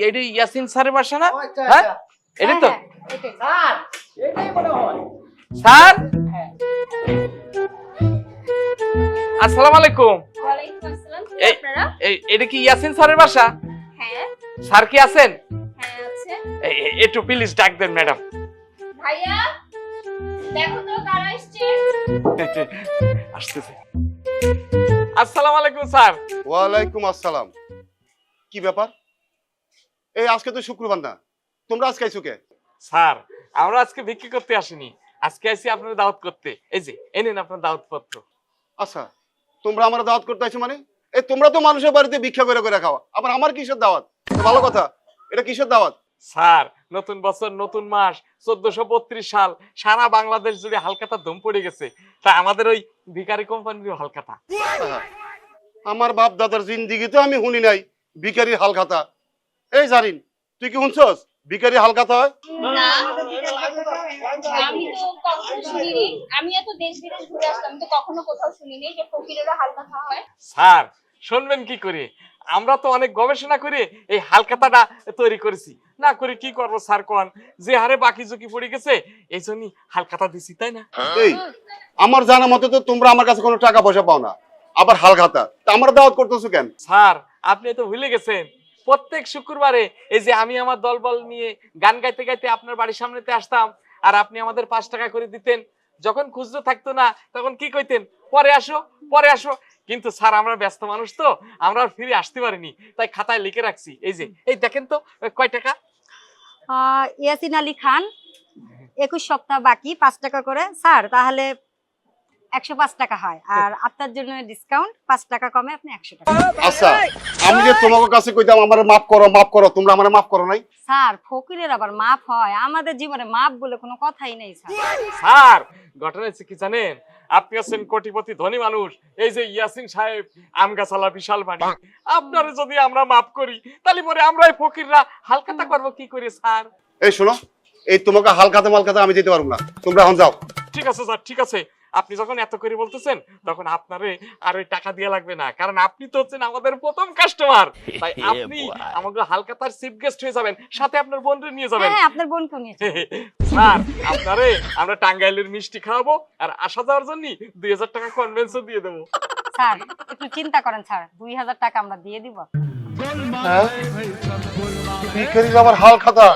এটি ইয়াসিন স্যারের বাসা না? হ্যাঁ এটা তো স্যার এটাই মনে হয়। স্যার আসসালামু আলাইকুম। ওয়ালাইকুম আসসালাম। আপনারা? এটা কি ইয়াসিন স্যারের বাসা? হ্যাঁ স্যার কি আছেন? হ্যাঁ আছে। একটু প্লিজ ডাক দেন ম্যাডাম। ভাইয়া দেখো তো কারা আসছে। আসতেছে। আসসালামু আলাইকুম স্যার। ওয়ালাইকুম আসসালাম। কি ব্যাপার? এই আজকে তো শুক্রবার না, তোমরা আজকে আইছো কে? স্যার আমরা আজকে ভিক্ষা করতে আসিনি, আজকে আইছি আপনার দাওয়াত করতে। এই যে এনেন আপনার দাওয়াত পত্র। আচ্ছা, তোমরা আমার দাওয়াত করতে আইছো মানে? এই তোমরা তো মানুষের বাড়িতে ভিক্ষা করে করে খাওয়া, আবার আমার কিসের দাওয়াত? ভালো কথা, এটা কিসের দাওয়াত? স্যার নতুন বছর নতুন মাস 1432 সাল, সারা বাংলাদেশ জুড়ে হালকাতা দম পড়ে গেছে, তা আমাদের ওই ভিখারি কোম্পানির হালকাতা। আমার বাপ দাদার জিন্দিগিতে আমি শুনি নাই ভিখারির হালখাতা। এই জারিন, তুই কি শুনছস ভিখারি হালখাতা হয়? না আমি তো কখনো শুনিনি। আমি এত দেশ বিদেশ ঘুরে আসলাম, তো কখনো কোথাও শুনিনি যে ফকিরেরও হালকা খাওয়া হয়। স্যার শুনবেন কি করে, আমরা তো অনেক গবেষণা করে এই হালখাতাটা তৈরি করেছি, না করে কি করব স্যার কোন, যে হারে বাকি ঝুঁকি পড়ে গেছে এই জন্যই হালখাতা দিছি, তাই না? এই আমার জানা মতে তো তোমরা আমার কাছে কোনো টাকা পয়সা পাও না, আবার হালখাতা, তা আমার দাওয়াত করতেছো কেন? স্যার আপনি তো ভুলে গেছেন, প্রত্যেক শুক্রবারে এই যে আমি আমার দলবল নিয়ে গান গাইতে গাইতে আপনার বাড়ির সামনেতে আসতাম, আর আপনি আমাদের 5 টাকা করে দিতেন। যখন খুচরো থাকতো না তখন কি কইতেন, পরে আসো পরে আসো। কিন্তু স্যার আমরা ব্যস্ত মানুষ তো, আমরা আর ফিরে আসতে পারিনি, তাই খাতায় লিখে রাখছি। এই যে এই দেখেন তো কয় টাকা। ইয়াসিন আলী খান, 21 সপ্তাহ বাকি, 5 টাকা করে। স্যার তাহলে 105 টাকা হয়, আর আপনার জন্য ডিসকাউন্ট 5 টাকা কমে আপনি 100 টাকা। আচ্ছা, আমি যে তোমাদের কাছে কইতাম আমারে মাফ করো মাফ করো, তোমরা আমারে মাফ করো নাই? স্যার ফকিরের আবার মাপ হয়? আমাদের জীবনে মাপ বলে কোনো কথাই নেই স্যার। স্যার ঘটনা হচ্ছে কি জানেন, আপনি আছেন কোটিপতি ধনী মানুষ, এই যে ইয়াসিন সাহেব আমগাছালা বিশাল বাড়ি, আপনারে যদি আমরা মাফ করি তাহলে পরে আমরা এই ফকিররা হালখাতা করবো কি করে স্যার? এই শোনো, এই তোমাকে হালখাতা মালখাতা আমি দিতে পারবো না, তোমরা এখন যাও। ঠিক আছে স্যার, ঠিক আছে, আপনি যখন এত করে বলতেছেন তখন আপনারে আর ওই টাকা দেয়া লাগবে না, কারণ আপনি তো হচ্ছেন আমাদের প্রথম কাস্টমার, তাই আপনি আমাকে হালখাতার চিফ গেস্ট হয়ে যাবেন, সাথে আপনার বোনকে নিয়ে যাবেন। হ্যাঁ আপনার বোনকে নিয়ে যাবেন। স্যার আপনারে আমরা টাঙ্গাইলের মিষ্টি খাওয়াবো, আর আসা যাওয়ার জন্য 2000 টাকা কনভেন্সও দিয়ে দেবো। স্যার একটু চিন্তা করেন স্যার, 2000 টাকা আমরা দিয়ে দিব। ভিখারির আবার হালখাতা?